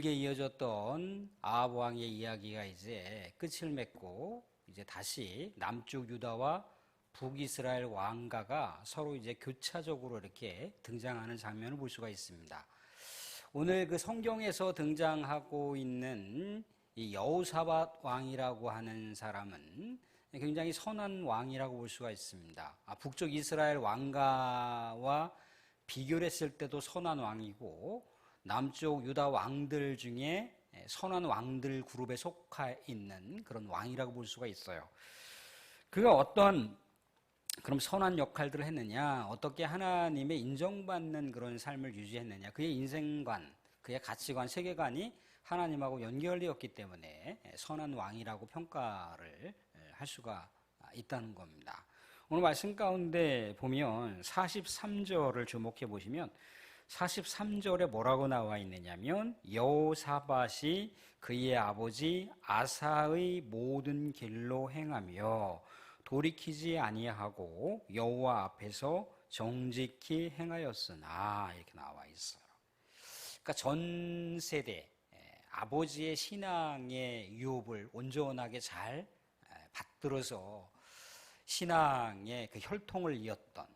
길게 이어졌던 아합 왕의 이야기가 이제 끝을 맺고 이제 다시 남쪽 유다와 북이스라엘 왕가가 서로 이제 교차적으로 이렇게 등장하는 장면을 볼 수가 있습니다. 오늘 그 성경에서 등장하고 있는 이 여호사밧 왕이라고 하는 사람은 굉장히 선한 왕이라고 볼 수가 있습니다. 북쪽 이스라엘 왕가와 비교를 했을 때도 선한 왕이고 남쪽 유다 왕들 중에 선한 왕들 그룹에 속해 있는 그런 왕이라고 볼 수가 있어요. 그가 어떤 그럼 선한 역할들을 했느냐, 어떻게 하나님의 인정받는 그런 삶을 유지했느냐, 그의 인생관, 그의 가치관, 세계관이 하나님하고 연결되었기 때문에 선한 왕이라고 평가를 할 수가 있다는 겁니다. 오늘 말씀 가운데 보면 43절을 주목해 보시면 43절에 뭐라고 나와 있느냐면 여호사밧이 그의 아버지 아사의 모든 길로 행하며 돌이키지 아니하고 여호와 앞에서 정직히 행하였으나 이렇게 나와 있어요. 그러니까 전 세대 아버지의 신앙의 유업을 온전하게 잘 받들어서 신앙의 그 혈통을 이었던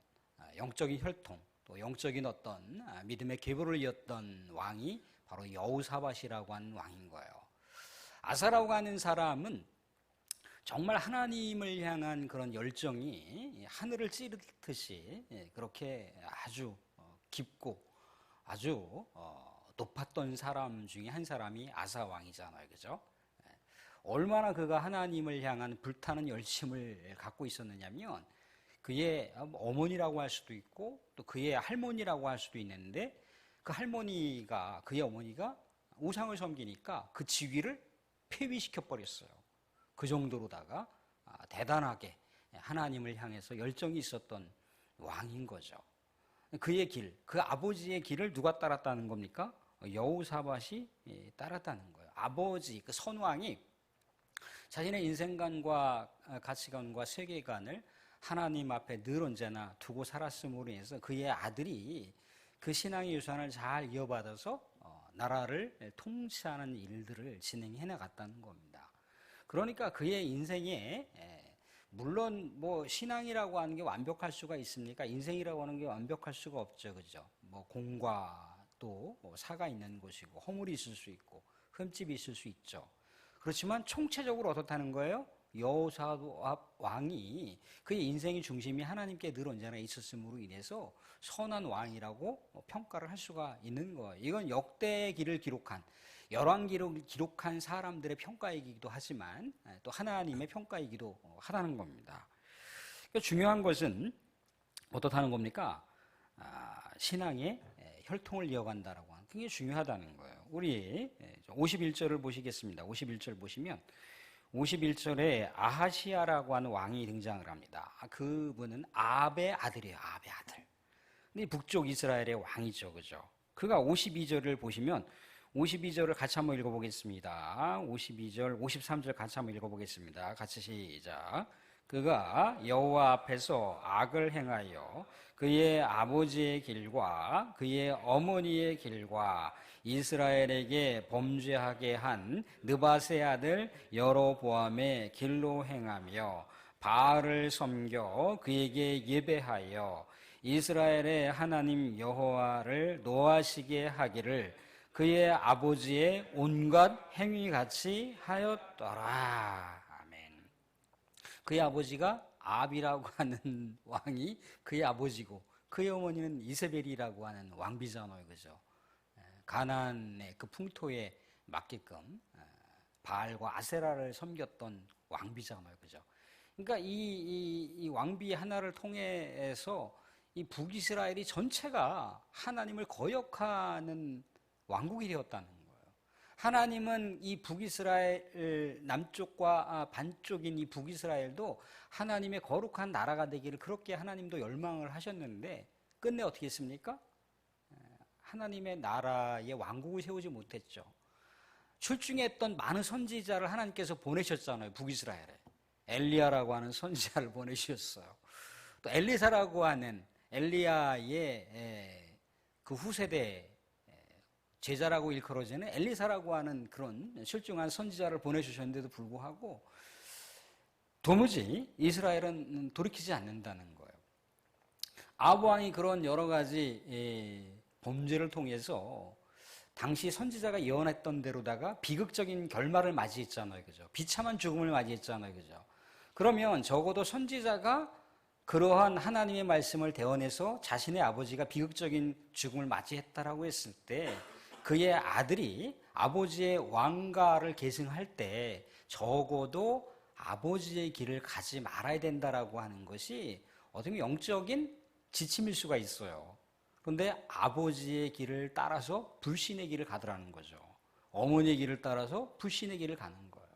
영적인 혈통, 또 영적인 어떤 믿음의 계보를 이었던 왕이 바로 여호사밧이라고 하는 왕인 거예요. 아사라고 하는 사람은 정말 하나님을 향한 그런 열정이 하늘을 찌르듯이 그렇게 아주 깊고 아주 높았던 사람 중에 한 사람이 아사 왕이잖아요, 그죠? 얼마나 그가 하나님을 향한 불타는 열심을 갖고 있었느냐면 그의 어머니라고 할 수도 있고 또 그의 할머니라고 할 수도 있는데 그 할머니가 그의 어머니가 우상을 섬기니까 그 지위를 폐위시켜 버렸어요. 그 정도로다가 대단하게 하나님을 향해서 열정이 있었던 왕인 거죠. 그의 길, 그 아버지의 길을 누가 따랐다는 겁니까? 여호사밧이 따랐다는 거예요. 아버지, 그 선왕이 자신의 인생관과 가치관과 세계관을 하나님 앞에 늘 언제나 두고 살았음으로 인해서 그의 아들이 그 신앙의 유산을 잘 이어받아서 나라를 통치하는 일들을 진행해 나갔다는 겁니다. 그러니까 그의 인생에 물론 뭐 신앙이라고 하는 게 완벽할 수가 있습니까? 인생이라고 하는 게 완벽할 수가 없죠, 그죠? 뭐 공과 또 사가 있는 곳이고 허물이 있을 수 있고 흠집이 있을 수 있죠. 그렇지만 총체적으로 어떻다는 거예요? 여호사밧 왕이 그의 인생의 중심이 하나님께 늘 언제나 있었음으로 인해서 선한 왕이라고 평가를 할 수가 있는 거예요. 이건 역대의 길을 기록한 열왕기를 기록한 사람들의 평가이기도 하지만 또 하나님의 평가이기도 하다는 겁니다. 그러니까 중요한 것은 어떻다는 겁니까? 신앙의 혈통을 이어간다라고 하는 굉장히 중요하다는 거예요. 우리 51절을 보시겠습니다. 51절 보시면 51절에 아하시야라고 하는 왕이 등장을 합니다. 그분은 아합의 아들이에요. 아합의 아들. 근데 북쪽 이스라엘의 왕이죠. 그죠? 그가 52절을 보시면 52절을 같이 한번 읽어보겠습니다. 52절, 53절 같이 한번 읽어보겠습니다. 같이 시작. 그가 여호와 앞에서 악을 행하여 그의 아버지의 길과 그의 어머니의 길과 이스라엘에게 범죄하게 한 느밧의 아들 여로보암의 길로 행하며 바알을 섬겨 그에게 예배하여 이스라엘의 하나님 여호와를 노하시게 하기를 그의 아버지의 온갖 행위같이 하였더라. 아멘. 그의 아버지가 아합이라고 하는 왕이 그의 아버지고 그의 어머니는 이세벨이라고 하는 왕비잖아요, 그죠? 가나안의 그 풍토에 맞게끔 바알과 아세라를 섬겼던 왕비잖아요, 그죠? 그러니까 이 왕비 하나를 통해서 이 북이스라엘이 전체가 하나님을 거역하는 왕국이 되었다는 거예요. 하나님은 이 북이스라엘 남쪽과 반쪽인 이 북이스라엘도 하나님의 거룩한 나라가 되기를 그렇게 하나님도 열망을 하셨는데 끝내 어떻게 했습니까? 하나님의 나라의 왕국을 세우지 못했죠. 출중했던 많은 선지자를 하나님께서 보내셨잖아요. 북이스라엘에. 엘리야라고 하는 선지자를 보내주셨어요. 또 엘리사라고 하는 엘리야의 그 후세대 제자라고 일컬어지는 엘리사라고 하는 그런 실중한 선지자를 보내주셨는데도 불구하고 도무지 이스라엘은 돌이키지 않는다는 거예요. 아합 왕이 그런 여러 가지 범죄를 통해서 당시 선지자가 예언했던 대로다가 비극적인 결말을 맞이했잖아요. 그죠? 비참한 죽음을 맞이했잖아요. 그죠? 그러면 적어도 선지자가 그러한 하나님의 말씀을 대언해서 자신의 아버지가 비극적인 죽음을 맞이했다라고 했을 때 그의 아들이 아버지의 왕가를 계승할 때 적어도 아버지의 길을 가지 말아야 된다라고 하는 것이 어떻게 보면 영적인 지침일 수가 있어요. 그런데 아버지의 길을 따라서 불신의 길을 가더라는 거죠. 어머니의 길을 따라서 불신의 길을 가는 거예요.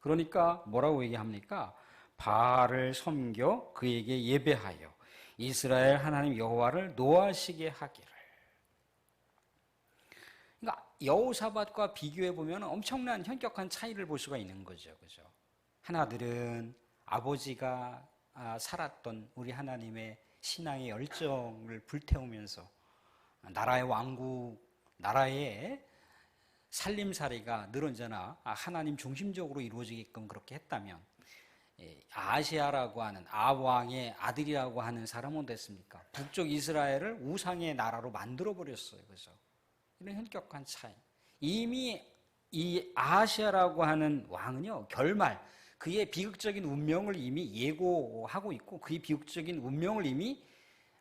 그러니까 뭐라고 얘기합니까? 바알을 섬겨 그에게 예배하여 이스라엘 하나님 여호와를 노하시게 하기를. 그러니까 여호사밧과 비교해 보면 엄청난 현격한 차이를 볼 수가 있는 거죠. 그죠? 하나들은 아버지가 살았던 우리 하나님의 신앙의 열정을 불태우면서 나라의 왕국, 나라의 살림살이가 늘 언제나 하나님 중심적으로 이루어지게끔 그렇게 했다면 아시아라고 하는 아합 왕의 아들이라고 하는 사람은 어땠습니까? 북쪽 이스라엘을 우상의 나라로 만들어 버렸어요. 그죠? 이런 현격한 차이. 이미 이 아하시아라고 하는 왕은요, 결말, 그의 비극적인 운명을 이미 예고하고 있고 그의 비극적인 운명을 이미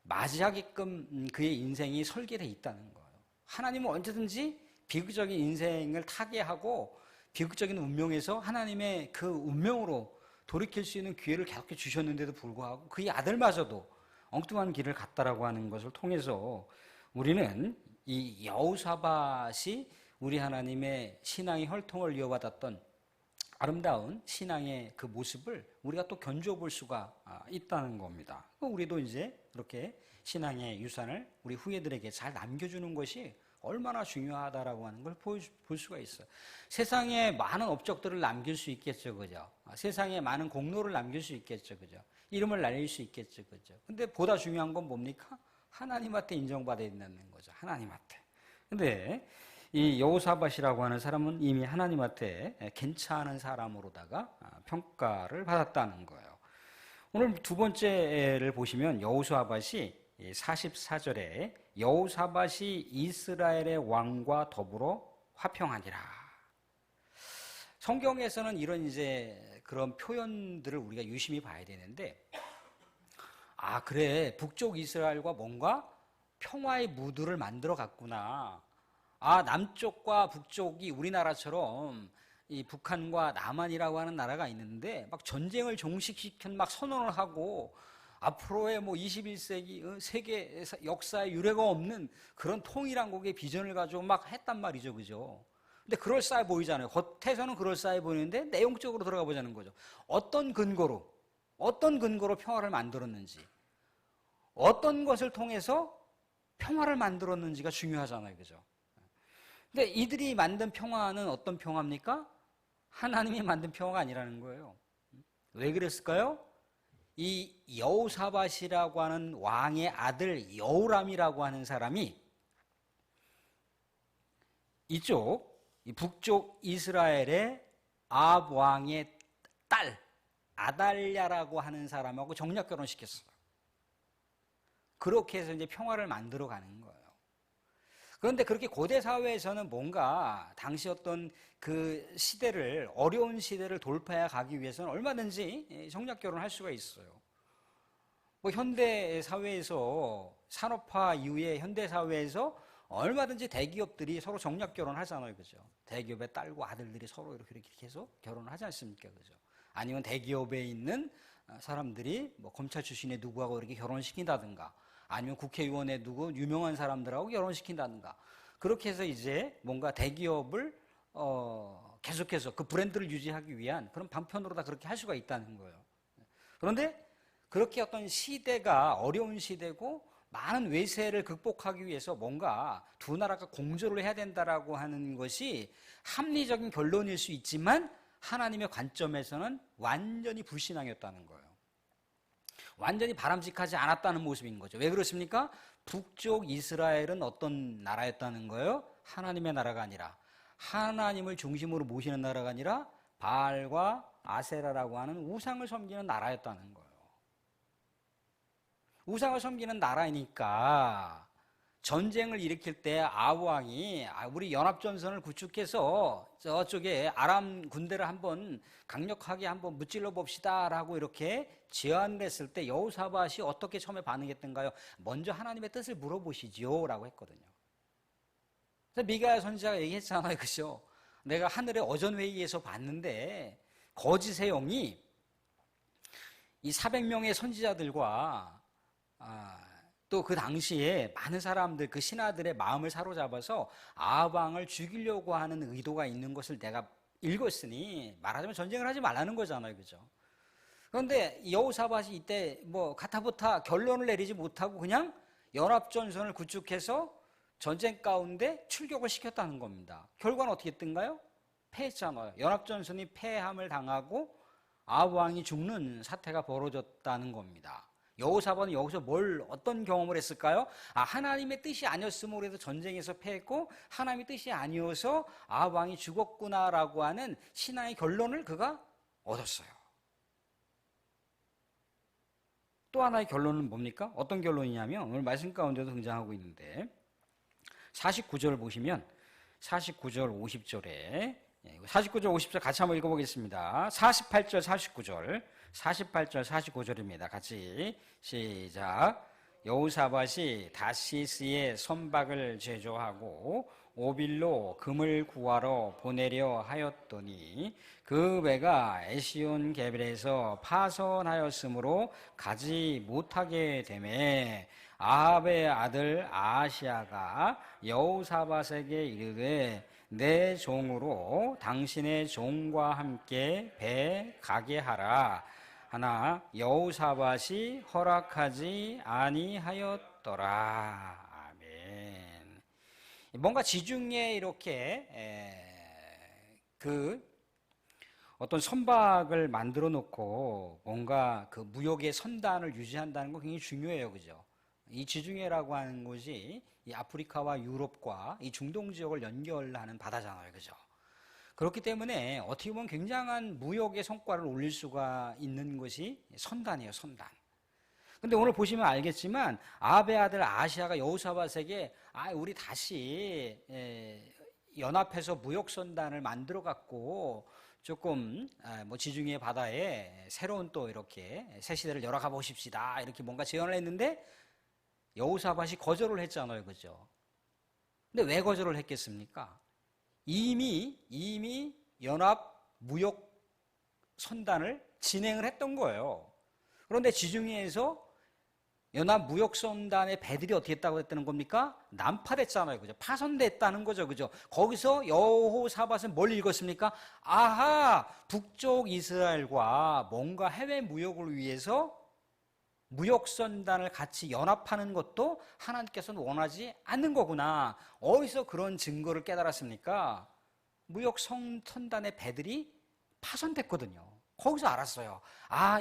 맞이하게끔 그의 인생이 설계되어 있다는 거예요. 하나님은 언제든지 비극적인 인생을 타개하고 비극적인 운명에서 하나님의 그 운명으로 돌이킬 수 있는 기회를 계속해 주셨는데도 불구하고 그의 아들마저도 엉뚱한 길을 갔다라고 하는 것을 통해서 우리는 이 여호사밧이 우리 하나님의 신앙의 혈통을 이어받았던 아름다운 신앙의 그 모습을 우리가 또 견주어 볼 수가 있다는 겁니다. 우리도 이제 그렇게 신앙의 유산을 우리 후예들에게 잘 남겨주는 것이 얼마나 중요하다라고 하는 걸 볼 수가 있어요. 세상에 많은 업적들을 남길 수 있겠죠, 그죠? 세상에 많은 공로를 남길 수 있겠죠, 그죠? 이름을 날릴 수 있겠죠, 그죠? 근데 보다 중요한 건 뭡니까? 하나님한테 인정받아야 된다는 거죠, 하나님한테. 근데 이 여호사밧이라고 하는 사람은 이미 하나님한테 괜찮은 사람으로다가 평가를 받았다는 거예요. 오늘 두 번째를 보시면 여호사밧이 44절에 여호사밧이 이스라엘의 왕과 더불어 화평하니라. 성경에서는 이런 이제 그런 표현들을 우리가 유심히 봐야 되는데, 그래, 북쪽 이스라엘과 뭔가 평화의 무드를 만들어 갔구나. 남쪽과 북쪽이 우리나라처럼 이 북한과 남한이라고 하는 나라가 있는데 막 전쟁을 종식시킨 막 선언을 하고 앞으로의 뭐 21세기 세계 역사에 유례가 없는 그런 통일한국의 비전을 가지고 막 했단 말이죠, 그죠? 근데 그럴싸해 보이잖아요. 겉에서는 그럴싸해 보이는데 내용적으로 들어가 보자는 거죠. 어떤 근거로 평화를 만들었는지, 어떤 것을 통해서 평화를 만들었는지가 중요하잖아요, 그죠? 근데 이들이 만든 평화는 어떤 평화입니까? 하나님이 만든 평화가 아니라는 거예요. 왜 그랬을까요? 이 여호사밧이라고 하는 왕의 아들 여호람이라고 하는 사람이 이 북쪽 이스라엘의 아합 왕의 딸 아달랴라고 하는 사람하고 정략 결혼시켰어요. 그렇게 해서 이제 평화를 만들어 가는 거예요. 그런데 그렇게 고대 사회에서는 뭔가 당시 어떤 그 시대를, 어려운 시대를 돌파해 가기 위해서는 얼마든지 정략 결혼을 할 수가 있어요. 뭐 현대 사회에서, 산업화 이후에 현대 사회에서 얼마든지 대기업들이 서로 정략 결혼을 하잖아요, 그죠? 대기업의 딸과 아들들이 서로 이렇게 해서 결혼을 하지 않습니까, 그죠? 아니면 대기업에 있는 사람들이 뭐 검찰 출신의 누구하고 이렇게 결혼시킨다든가, 아니면 국회의원의 누구 유명한 사람들하고 결혼시킨다든가, 그렇게 해서 이제 뭔가 대기업을 계속해서 그 브랜드를 유지하기 위한 그런 방편으로 다 그렇게 할 수가 있다는 거예요. 그런데 그렇게 어떤 시대가 어려운 시대고 많은 외세를 극복하기 위해서 뭔가 두 나라가 공조를 해야 된다라고 하는 것이 합리적인 결론일 수 있지만 하나님의 관점에서는 완전히 불신앙이었다는 거예요. 완전히 바람직하지 않았다는 모습인 거죠. 왜 그렇습니까? 북쪽 이스라엘은 어떤 나라였다는 거예요? 하나님의 나라가 아니라 하나님을 중심으로 모시는 나라가 아니라 바알과 아세라라고 하는 우상을 섬기는 나라였다는 거예요. 우상을 섬기는 나라이니까 전쟁을 일으킬 때 아합왕이 우리 연합전선을 구축해서 저쪽에 아람 군대를 한번 강력하게 한번 무찔러 봅시다 라고 이렇게 제안을 했을 때 여호사밧이 어떻게 처음에 반응했던가요? 먼저 하나님의 뜻을 물어보시지요 라고 했거든요. 그래서 미가야 선지자가 얘기했잖아요. 그죠? 내가 하늘의 어전회의에서 봤는데 거짓의 영이 이 400명의 선지자들과 또 그 당시에 많은 사람들, 그 신하들의 마음을 사로잡아서 아합 왕을 죽이려고 하는 의도가 있는 것을 내가 읽었으니 말하자면 전쟁을 하지 말라는 거잖아요. 그죠? 그런데 여호사밧이 이때 뭐 가타부타 결론을 내리지 못하고 그냥 연합전선을 구축해서 전쟁 가운데 출격을 시켰다는 겁니다. 결과는 어떻게 됐던가요? 패했잖아요. 연합전선이 패함을 당하고 아합 왕이 죽는 사태가 벌어졌다는 겁니다. 여호사밧은 여기서 어떤 경험을 했을까요? 하나님의 뜻이 아니었으므로 해도 전쟁에서 패했고 하나님의 뜻이 아니어서 아합 왕이 죽었구나라고 하는 신앙의 결론을 그가 얻었어요. 또 하나의 결론은 뭡니까? 어떤 결론이냐면 오늘 말씀 가운데도 등장하고 있는데 49절 보시면 49절 50절에 49절 50절 같이 한번 읽어보겠습니다. 48절 49절 48절 49절입니다. 같이 시작. 여호사밧이 다시스에 선박을 제조하고 오빌로 금을 구하러 보내려 하였더니 그 배가 에시온 게벨에서 파선하였으므로 가지 못하게 되매 아합의 아들 아하시야가 여호사밧에게 이르되 내 종으로 당신의 종과 함께 배 가게 하라 하나 여호사밧이 허락하지 아니하였더라. 아멘. 뭔가 지중해 이렇게 그 어떤 선박을 만들어 놓고 뭔가 그 무역의 선단을 유지한다는 거 굉장히 중요해요. 그죠? 이 지중해라고 하는 곳이 이 아프리카와 유럽과 이 중동 지역을 연결하는 바다잖아요. 그죠? 그렇기 때문에 어떻게 보면 굉장한 무역의 성과를 올릴 수가 있는 것이 선단이에요. 선단. 근데 오늘 보시면 알겠지만 아합의 아들 아하시야가 여호사밧에게 우리 다시 연합해서 무역 선단을 만들어 갖고 조금 뭐 지중해 바다에 새로운 또 이렇게 새 시대를 열어가 보십시다 이렇게 뭔가 제안을 했는데 여호사밧이 거절을 했잖아요. 그죠? 근데 왜 거절을 했겠습니까? 이미 연합 무역 선단을 진행을 했던 거예요. 그런데 지중해에서 연합 무역 선단의 배들이 어떻게 했다고 했다는 겁니까? 난파됐잖아요. 그죠? 파손됐다는 거죠. 그죠? 거기서 여호사밧은 뭘 읽었습니까? 북쪽 이스라엘과 뭔가 해외 무역을 위해서 무역선단을 같이 연합하는 것도 하나님께서는 원하지 않는 거구나. 어디서 그런 증거를 깨달았습니까? 무역선단의 배들이 파손됐거든요. 거기서 알았어요.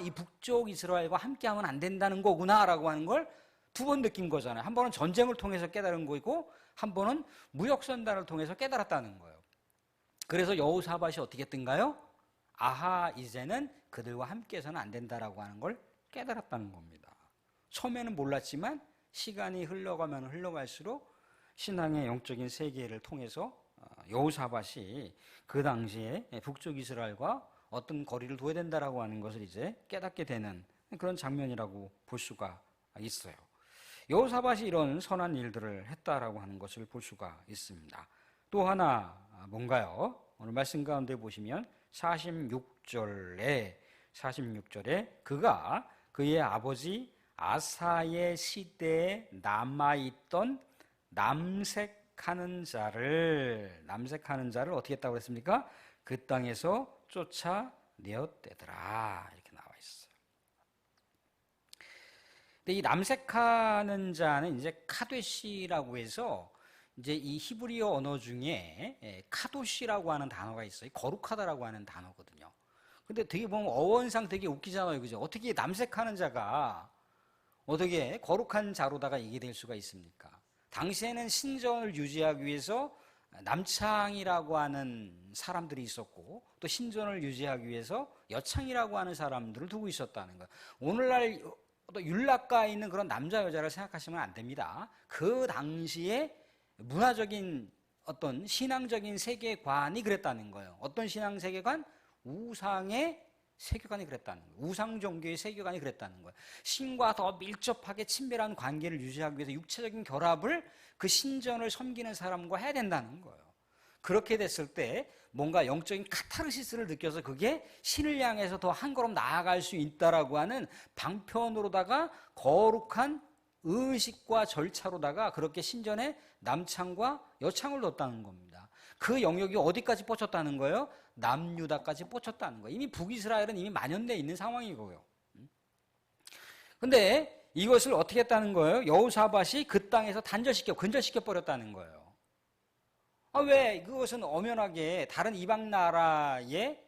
이 북쪽 이스라엘과 함께하면 안 된다는 거구나 라고 하는 걸 두 번 느낀 거잖아요. 한 번은 전쟁을 통해서 깨달은 거고 한 번은 무역선단을 통해서 깨달았다는 거예요. 그래서 여호사밧이 어떻게 했던가요? 이제는 그들과 함께해서는 안 된다라고 하는 걸 깨달았다는 겁니다. 처음에는 몰랐지만 시간이 흘러가면 흘러갈수록 신앙의 영적인 세계를 통해서 여호사밧이 그 당시에 북쪽 이스라엘과 어떤 거리를 둬야 된다라고 하는 것을 이제 깨닫게 되는 그런 장면이라고 볼 수가 있어요. 여호사밧이 이런 선한 일들을 했다라고 하는 것을 볼 수가 있습니다. 또 하나 뭔가요? 오늘 말씀 가운데 보시면 46절에 그가 그의 아버지 아사의 시대에 남아있던 남색하는 자를 어떻게 했다고 했습니까? 그 땅에서 쫓아내었대더라. 이렇게 나와 있어요. 근데 이 남색하는 자는 이제 카데시라고 해서 이제 이 히브리어 언어 중에 카도시라고 하는 단어가 있어요. 거룩하다라고 하는 단어거든요. 근데 되게 보면 어원상 되게 웃기잖아요. 그죠? 어떻게 남색하는 자가 어떻게 거룩한 자로다가 이게 될 수가 있습니까? 당시에는 신전을 유지하기 위해서 남창이라고 하는 사람들이 있었고 또 신전을 유지하기 위해서 여창이라고 하는 사람들을 두고 있었다는 거예요. 오늘날 또 율락가에 있는 그런 남자 여자를 생각하시면 안 됩니다. 그 당시에 문화적인 어떤 신앙적인 세계관이 그랬다는 거예요. 어떤 신앙 세계관? 우상의 세계관이 그랬다는 거예요. 우상 종교의 세계관이 그랬다는 거예요. 신과 더 밀접하게 친밀한 관계를 유지하기 위해서 육체적인 결합을 그 신전을 섬기는 사람과 해야 된다는 거예요. 그렇게 됐을 때 뭔가 영적인 카타르시스를 느껴서 그게 신을 향해서 더 한 걸음 나아갈 수 있다라고 하는 방편으로다가 거룩한 의식과 절차로다가 그렇게 신전에 남창과 여창을 넣었다는 겁니다. 그 영역이 어디까지 뻗쳤다는 거예요? 남유다까지 뻗쳤다는 거예요. 이미 북이스라엘은 이미 만연되어 있는 상황이고요. 근데 이것을 어떻게 했다는 거예요? 여호사밧이 그 땅에서 근절시켜 버렸다는 거예요. 왜? 그것은 엄연하게 다른 이방 나라의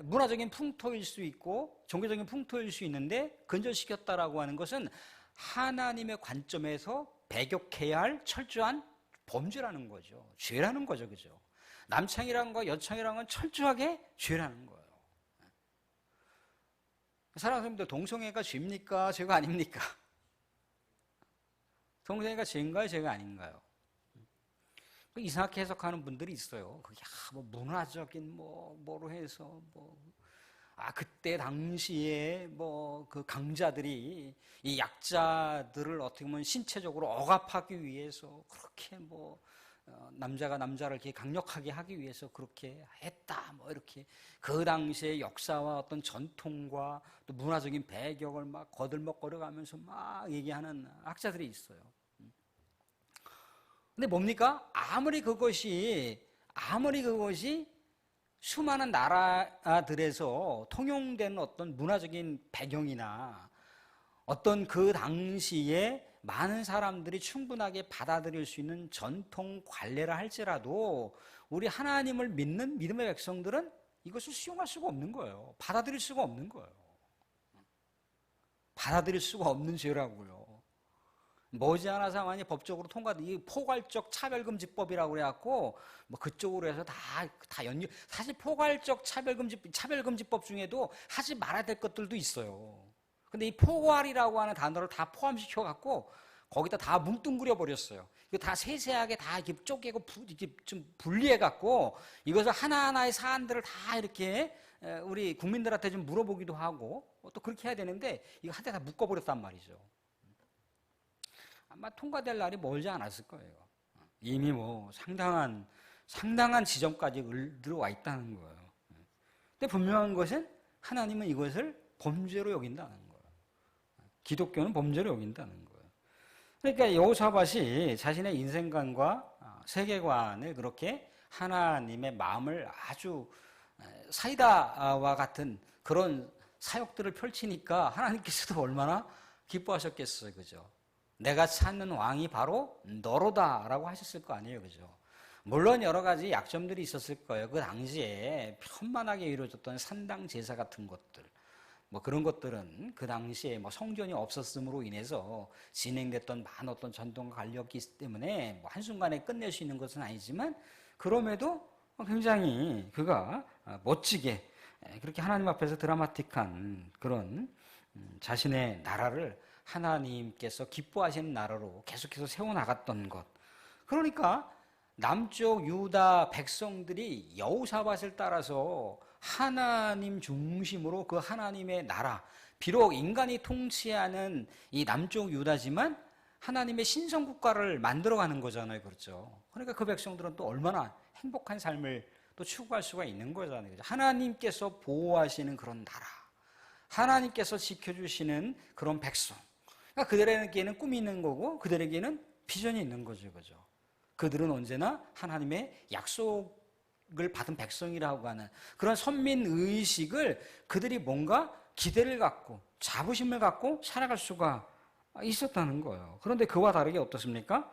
문화적인 풍토일 수 있고 종교적인 풍토일 수 있는데 근절시켰다라고 하는 것은 하나님의 관점에서 배격해야 할 철저한 범죄라는 거죠. 죄라는 거죠. 그죠? 남창이라는 거, 여창이라는 건 철저하게 죄라는 거예요. 사랑하는 사람들, 동성애가 죄입니까? 죄가 아닙니까? 동성애가 죄인가요? 죄가 아닌가요? 이상하게 해석하는 분들이 있어요. 그게 뭐 문화적인 뭐로 해서 그때 당시에 그 강자들이 이 약자들을 어떻게 보면 신체적으로 억압하기 위해서 그렇게 남자가 남자를 이렇게 강력하게 하기 위해서 그렇게 했다. 이렇게 그 당시의 역사와 어떤 전통과 또 문화적인 배경을 막 거들먹거려가면서 막 얘기하는 학자들이 있어요. 근데 뭡니까? 아무리 그것이 수많은 나라들에서 통용된 어떤 문화적인 배경이나 어떤 그 당시에 많은 사람들이 충분하게 받아들일 수 있는 전통 관례라 할지라도 우리 하나님을 믿는 믿음의 백성들은 이것을 수용할 수가 없는 거예요. 받아들일 수가 없는 거예요. 받아들일 수가 없는 죄라고요. 머지않아 상황이 법적으로 통과된 이 포괄적 차별금지법이라고 그래갖고 그쪽으로 해서 다 연결. 사실 포괄적 차별금지법 중에도 하지 말아야 될 것들도 있어요. 근데 이 포괄이라고 하는 단어를 다 포함시켜 갖고 거기다 다 뭉뚱그려 버렸어요. 이거 다 세세하게 다 이렇게 쪼개고 이렇게 좀 분리해 갖고 이것을 하나하나의 사안들을 다 이렇게 우리 국민들한테 좀 물어보기도 하고 또 그렇게 해야 되는데 이거 한테 다 묶어버렸단 말이죠. 아마 통과될 날이 멀지 않았을 거예요. 이미 상당한 지점까지 들어와 있다는 거예요. 근데 분명한 것은 하나님은 이것을 범죄로 여긴다는 거예요. 기독교는 범죄로 여긴다는 거예요. 그러니까 여호사밧이 자신의 인생관과 세계관을 그렇게 하나님의 마음을 아주 사이다와 같은 그런 사역들을 펼치니까 하나님께서도 얼마나 기뻐하셨겠어요. 그죠? 내가 찾는 왕이 바로 너로다라고 하셨을 거 아니에요. 그죠? 물론 여러 가지 약점들이 있었을 거예요. 그 당시에 편만하게 이루어졌던 산당 제사 같은 것들. 그런 것들은 그 당시에 성전이 없었음으로 인해서 진행됐던 많은 어떤 전통과 관련이 있기 때문에 한순간에 끝낼 수 있는 것은 아니지만 그럼에도 굉장히 그가 멋지게 그렇게 하나님 앞에서 드라마틱한 그런 자신의 나라를 하나님께서 기뻐하시는 나라로 계속해서 세워나갔던 것. 그러니까 남쪽 유다 백성들이 여호사밧을 따라서 하나님 중심으로 그 하나님의 나라, 비록 인간이 통치하는 이 남쪽 유다지만 하나님의 신성국가를 만들어가는 거잖아요. 그렇죠? 그러니까 그 백성들은 또 얼마나 행복한 삶을 또 추구할 수가 있는 거잖아요. 그렇죠? 하나님께서 보호하시는 그런 나라, 하나님께서 지켜주시는 그런 백성. 그러니까 그들에게는 꿈이 있는 거고 그들에게는 비전이 있는 거죠. 그죠? 그들은 언제나 하나님의 약속을 받은 백성이라고 하는 그런 선민의식을 그들이 뭔가 기대를 갖고 자부심을 갖고 살아갈 수가 있었다는 거예요. 그런데 그와 다르게 어떻습니까?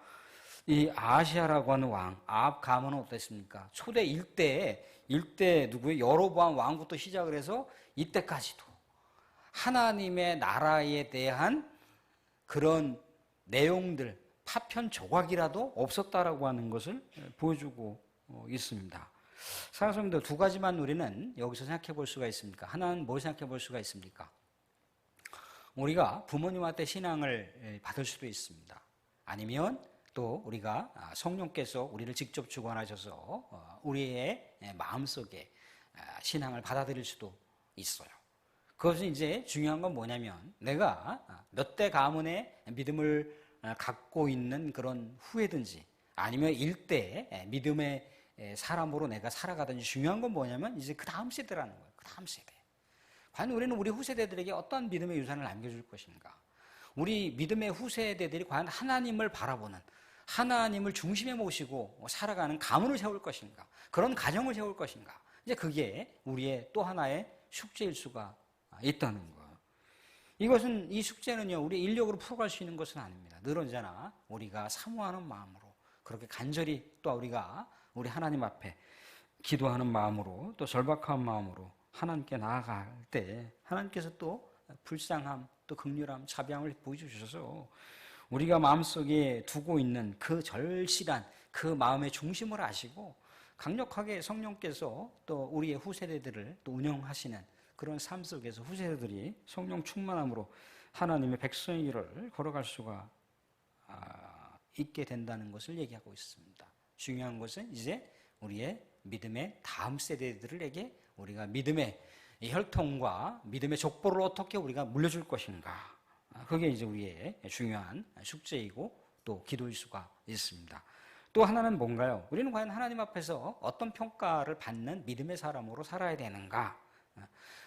이 아하시아라고 하는 왕, 아합 가문은 어땠습니까? 초대 1대 누구예요? 여로보암 왕부터 시작을 해서 이때까지도 하나님의 나라에 대한 그런 내용들, 파편 조각이라도 없었다라고 하는 것을 보여주고 있습니다. 사랑하는 성도들, 두 가지만 우리는 여기서 생각해 볼 수가 있습니까? 하나는 뭘 생각해 볼 수가 있습니까? 우리가 부모님한테 신앙을 받을 수도 있습니다. 아니면 또 우리가 성령께서 우리를 직접 주관하셔서 우리의 마음속에 신앙을 받아들일 수도 있어요. 그것은 이제 중요한 건 뭐냐면 내가 몇 대 가문의 믿음을 갖고 있는 그런 후회든지 아니면 일대 믿음의 사람으로 내가 살아가든지 중요한 건 뭐냐면 이제 그 다음 세대라는 거예요. 그 다음 세대. 과연 우리는 우리 후세대들에게 어떤 믿음의 유산을 남겨줄 것인가? 우리 믿음의 후세대들이 과연 하나님을 바라보는 하나님을 중심에 모시고 살아가는 가문을 세울 것인가? 그런 가정을 세울 것인가? 이제 그게 우리의 또 하나의 숙제일 수가 있다는 거예요. 이것은 이 숙제는요 우리 인력으로 풀어갈 수 있는 것은 아닙니다. 늘 언제나 우리가 사모하는 마음으로 그렇게 간절히 또 우리가 우리 하나님 앞에 기도하는 마음으로 또 절박한 마음으로 하나님께 나아갈 때 하나님께서 또 불쌍함 또 긍휼함 자비함을 보여주셔서 우리가 마음속에 두고 있는 그 절실한 그 마음의 중심을 아시고 강력하게 성령께서 또 우리의 후세대들을 또 운영하시는 그런 삶 속에서 후세대들이 성령 충만함으로 하나님의 백성의 길을 걸어갈 수가 있게 된다는 것을 얘기하고 있습니다. 중요한 것은 이제 우리의 믿음의 다음 세대들에게 우리가 믿음의 혈통과 믿음의 족보를 어떻게 우리가 물려줄 것인가. 그게 이제 우리의 중요한 숙제이고 또 기도일 수가 있습니다. 또 하나는 뭔가요? 우리는 과연 하나님 앞에서 어떤 평가를 받는 믿음의 사람으로 살아야 되는가?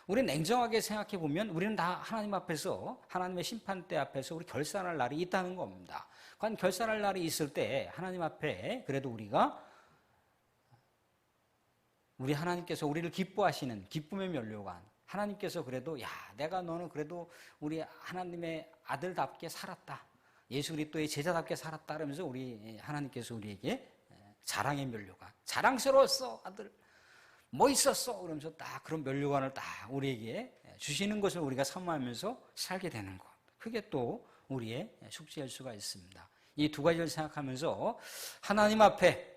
우리는 냉정하게 생각해 보면 우리는 다 하나님 앞에서 하나님의 심판대 앞에서 우리 결산할 날이 있다는 겁니다. 과연 결산할 날이 있을 때 하나님 앞에 그래도 우리 하나님께서 우리를 기뻐하시는 기쁨의 면류관 하나님께서 그래도 야 내가 너는 그래도 우리 하나님의 아들답게 살았다. 예수 그리스도의 제자답게 살았다 그러면서 우리 하나님께서 우리에게 자랑의 면류관 자랑스러웠어 아들 뭐 있었어 그러면서 딱 그런 면류관을 딱 우리에게 주시는 것을 우리가 사모하면서 살게 되는 것 그게 또 우리의 숙제일 수가 있습니다. 이 두 가지를 생각하면서 하나님 앞에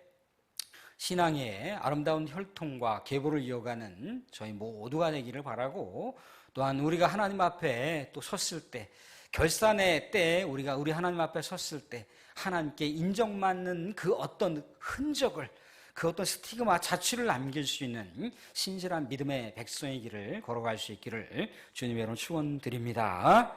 신앙의 아름다운 혈통과 계보를 이어가는 저희 모두가 되기를 바라고 또한 우리가 하나님 앞에 또 섰을 때 결산의 때에 우리가 우리 하나님 앞에 섰을 때 하나님께 인정받는 그 어떤 흔적을 그 어떤 스티그마 자취를 남길 수 있는 신실한 믿음의 백성의 길을 걸어갈 수 있기를 주님의 이름으로 축원드립니다.